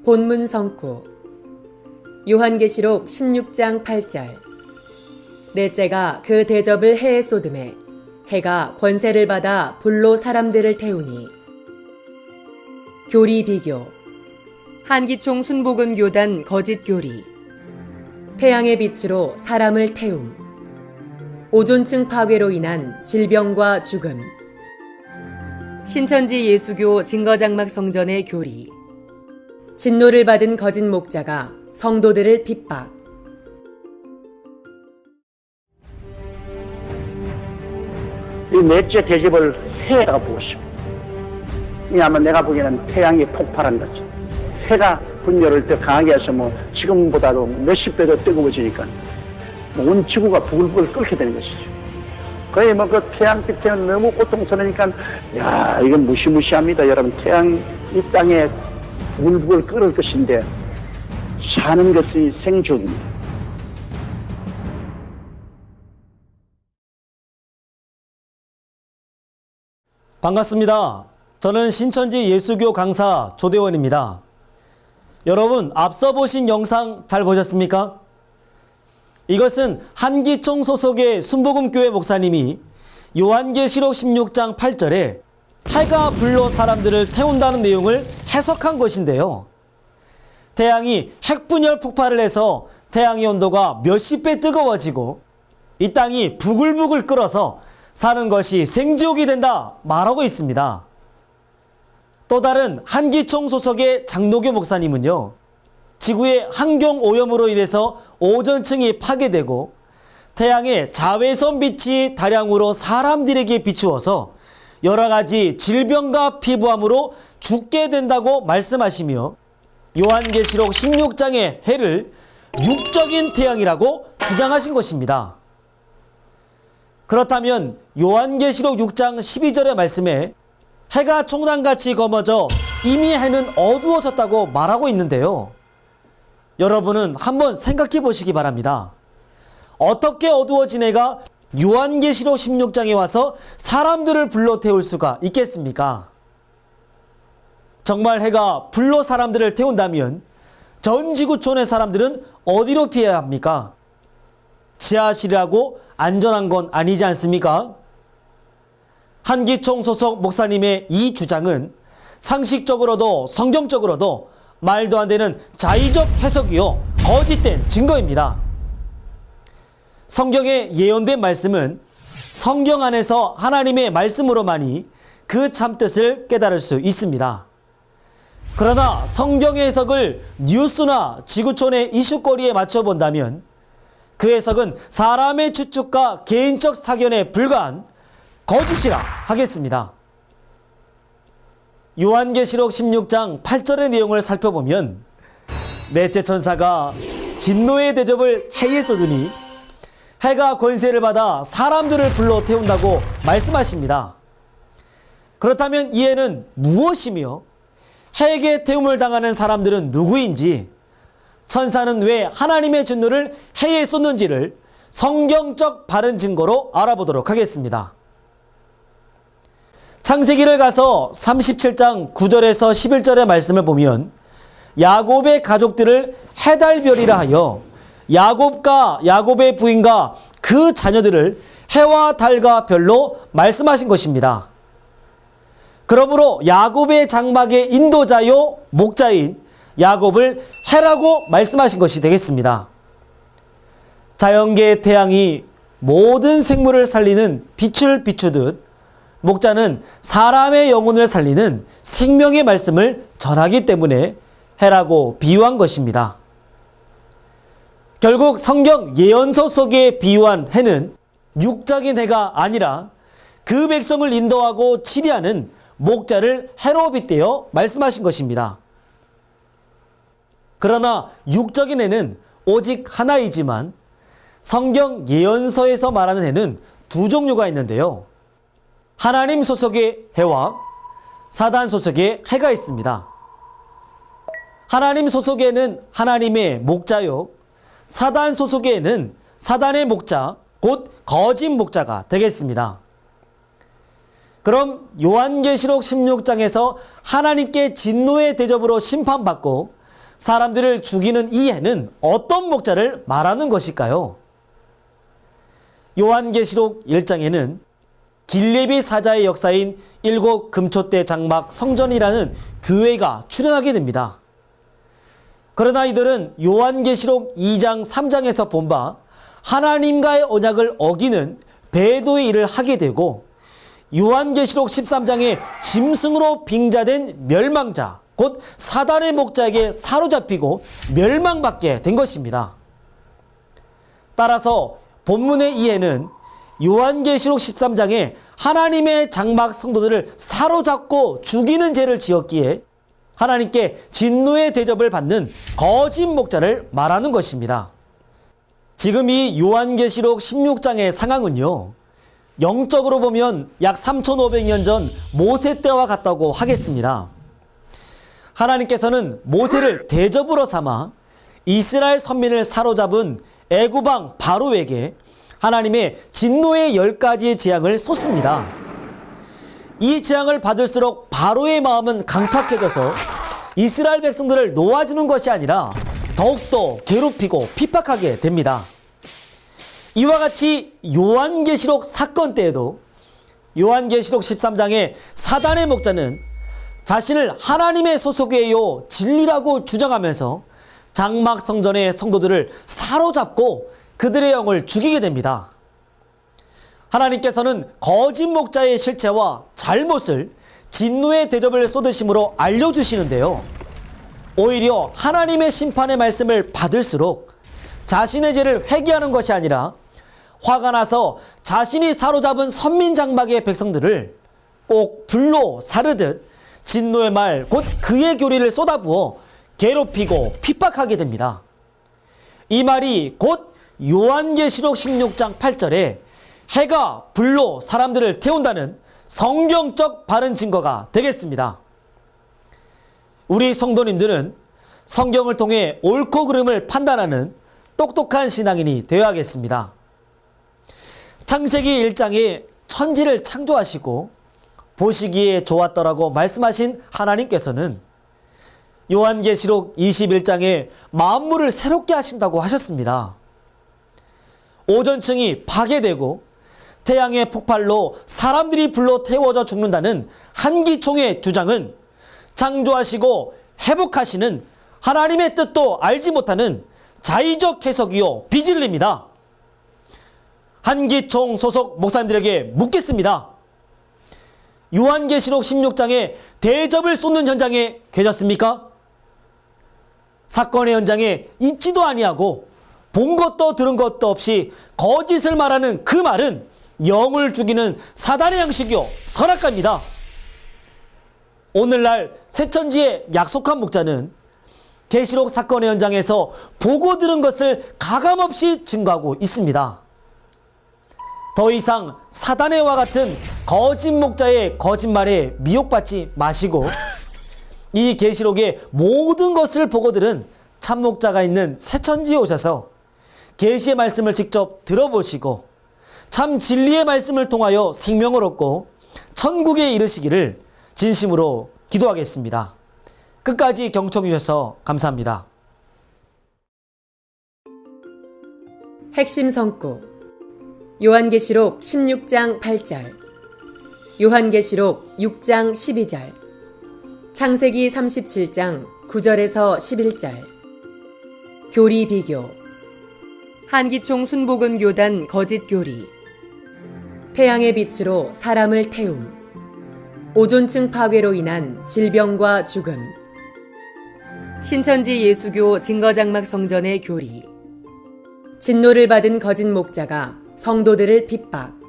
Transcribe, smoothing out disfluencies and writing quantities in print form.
본문 성구 요한계시록 16장 8절 넷째가 그 대접을 해에 쏟음에 해가 권세를 받아 불로 사람들을 태우니. 교리 비교 한기총 순복음 교단 거짓 교리 태양의 빛으로 사람을 태움 오존층 파괴로 인한 질병과 죽음 신천지 예수교 증거장막 성전의 교리 진노를 받은 거짓 목자가 성도들을 핍박. 이 넷째 대접을 해가 보고 싶어. 왜냐하면 내가 보기에는 태양이 폭발한 거지. 해가 분열을 더 강하게 해서 지금보다도 몇십 배 더 뜨거워지니까 온 지구가 부글부글 끓게 되는 것이죠. 거의 그 태양빛 때문에 너무 고통스러우니까 이건 무시무시합니다. 여러분, 태양 이 땅에 부글부글 끓을 것인데 사는 것이 생존입니다. 반갑습니다. 저는 신천지 예수교 강사 조대원입니다. 여러분, 앞서 보신 영상 잘 보셨습니까? 이것은 한기총 소속의 순복음교회 목사님이 요한계시록 16장 8절에 해가 불로 사람들을 태운다는 내용을 해석한 것인데요. 태양이 핵분열 폭발을 해서 태양의 온도가 몇십 배 뜨거워지고 이 땅이 부글부글 끓어서 사는 것이 생지옥이 된다 말하고 있습니다. 또 다른 한기총 소속의 장노교 목사님은요, 지구의 환경 오염으로 인해서 오존층이 파괴되고 태양의 자외선 빛이 다량으로 사람들에게 비추어서 여러 가지 질병과 피부암으로 죽게 된다고 말씀하시며 요한계시록 16장의 해를 육적인 태양이라고 주장하신 것입니다. 그렇다면 요한계시록 6장 12절의 말씀에 해가 총단같이 검어져 이미 해는 어두워졌다고 말하고 있는데요. 여러분은 한번 생각해 보시기 바랍니다. 어떻게 어두워진 해가 요한계시록 16장에 와서 사람들을 불러 태울 수가 있겠습니까? 정말 해가 불로 사람들을 태운다면 전 지구촌의 사람들은 어디로 피해야 합니까? 지하실이라고 안전한 건 아니지 않습니까? 한기총 소속 목사님의 이 주장은 상식적으로도 성경적으로도 말도 안 되는 자의적 해석이요 거짓된 증거입니다. 성경에 예언된 말씀은 성경 안에서 하나님의 말씀으로만이 그 참뜻을 깨달을 수 있습니다. 그러나 성경의 해석을 뉴스나 지구촌의 이슈거리에 맞춰본다면 그 해석은 사람의 추측과 개인적 사견에 불과한 거짓이라 하겠습니다. 요한계시록 16장 8절의 내용을 살펴보면 넷째 천사가 진노의 대접을 해에 쏟으니 해가 권세를 받아 사람들을 불러 태운다고 말씀하십니다. 그렇다면 이 해는 무엇이며 해에게 태움을 당하는 사람들은 누구인지, 천사는 왜 하나님의 진노를 해에 쏟는지를 성경적 바른 증거로 알아보도록 하겠습니다. 창세기를 가서 37장 9절에서 11절의 말씀을 보면 야곱의 가족들을 해달별이라 하여 야곱과 야곱의 부인과 그 자녀들을 해와 달과 별로 말씀하신 것입니다. 그러므로 야곱의 장막의 인도자요 목자인 야곱을 해라고 말씀하신 것이 되겠습니다. 자연계의 태양이 모든 생물을 살리는 빛을 비추듯 목자는 사람의 영혼을 살리는 생명의 말씀을 전하기 때문에 해라고 비유한 것입니다. 결국 성경 예언서 속에 비유한 해는 육적인 해가 아니라 그 백성을 인도하고 치리하는 목자를 해로 빗대어 말씀하신 것입니다. 그러나 육적인 해는 오직 하나이지만 성경 예언서에서 말하는 해는 두 종류가 있는데요. 하나님 소속의 해와 사단 소속의 해가 있습니다. 하나님 소속에는 하나님의 목자요, 사단 소속에는 사단의 목자, 곧 거짓 목자가 되겠습니다. 그럼 요한계시록 16장에서 하나님께 진노의 대접으로 심판받고 사람들을 죽이는 이 해는 어떤 목자를 말하는 것일까요? 요한계시록 1장에는 길레비 사자의 역사인 일곱 금초대 장막 성전이라는 교회가 출현하게 됩니다. 그러나 이들은 요한계시록 2장 3장에서 본 바 하나님과의 언약을 어기는 배도의 일을 하게 되고 요한계시록 13장에 짐승으로 빙자된 멸망자, 곧 사단의 목자에게 사로잡히고 멸망받게 된 것입니다. 따라서 본문의 이해는 요한계시록 13장에 하나님의 장막 성도들을 사로잡고 죽이는 죄를 지었기에 하나님께 진노의 대접을 받는 거짓 목자를 말하는 것입니다. 지금 이 요한계시록 16장의 상황은요, 영적으로 보면 약 3500년 전 모세 때와 같다고 하겠습니다. 하나님께서는 모세를 대접으로 삼아 이스라엘 선민을 사로잡은 애굽왕 바로에게 하나님의 진노의 10가지의 재앙을 쏟습니다. 이 재앙을 받을수록 바로의 마음은 강팍해져서 이스라엘 백성들을 놓아주는 것이 아니라 더욱더 괴롭히고 핍박하게 됩니다. 이와 같이 요한계시록 사건 때에도 요한계시록 13장의 사단의 목자는 자신을 하나님의 소속이에요 진리라고 주장하면서 장막 성전의 성도들을 사로잡고 그들의 영을 죽이게 됩니다. 하나님께서는 거짓 목자의 실체와 잘못을 진노의 대접을 쏟으심으로 알려주시는데요. 오히려 하나님의 심판의 말씀을 받을수록 자신의 죄를 회개하는 것이 아니라 화가 나서 자신이 사로잡은 선민장막의 백성들을 꼭 불로 사르듯 진노의 말, 곧 그의 교리를 쏟아부어 괴롭히고 핍박하게 됩니다. 이 말이 곧 요한계시록 16장 8절에 해가 불로 사람들을 태운다는 성경적 바른 증거가 되겠습니다. 우리 성도님들은 성경을 통해 옳고 그름을 판단하는 똑똑한 신앙인이 되어야겠습니다. 창세기 1장에 천지를 창조하시고 보시기에 좋았더라고 말씀하신 하나님께서는 요한계시록 21장에 만물을 새롭게 하신다고 하셨습니다. 오존층이 파괴되고 태양의 폭발로 사람들이 불로 태워져 죽는다는 한기총의 주장은 창조하시고 회복하시는 하나님의 뜻도 알지 못하는 자의적 해석이요 비진리입니다. 한기총 소속 목사님들에게 묻겠습니다. 요한계시록 16장에 대접을 쏟는 현장에 계셨습니까? 사건의 현장에 있지도 아니하고 본 것도 들은 것도 없이 거짓을 말하는 그 말은 영을 죽이는 사단의 양식이요 선악과입니다. 오늘날 새천지의 약속한 목자는 계시록 사건의 현장에서 보고 들은 것을 가감없이 증거하고 있습니다. 더 이상 사단의와 같은 거짓 목자의 거짓말에 미혹받지 마시고 이 계시록의 모든 것을 보고 들은 참 목자가 있는 새천지에 오셔서 계시의 말씀을 직접 들어보시고 참 진리의 말씀을 통하여 생명을 얻고 천국에 이르시기를 진심으로 기도하겠습니다. 끝까지 경청해 주셔서 감사합니다. 핵심 성구 요한계시록 16장 8절, 요한계시록 6장 12절, 창세기 37장 9절에서 11절. 교리 비교. 한기총 순복음 교단 거짓 교리. 태양의 빛으로 사람을 태움. 오존층 파괴로 인한 질병과 죽음. 신천지 예수교 증거장막 성전의 교리. 진노를 받은 거짓 목자가 성도들을 핍박.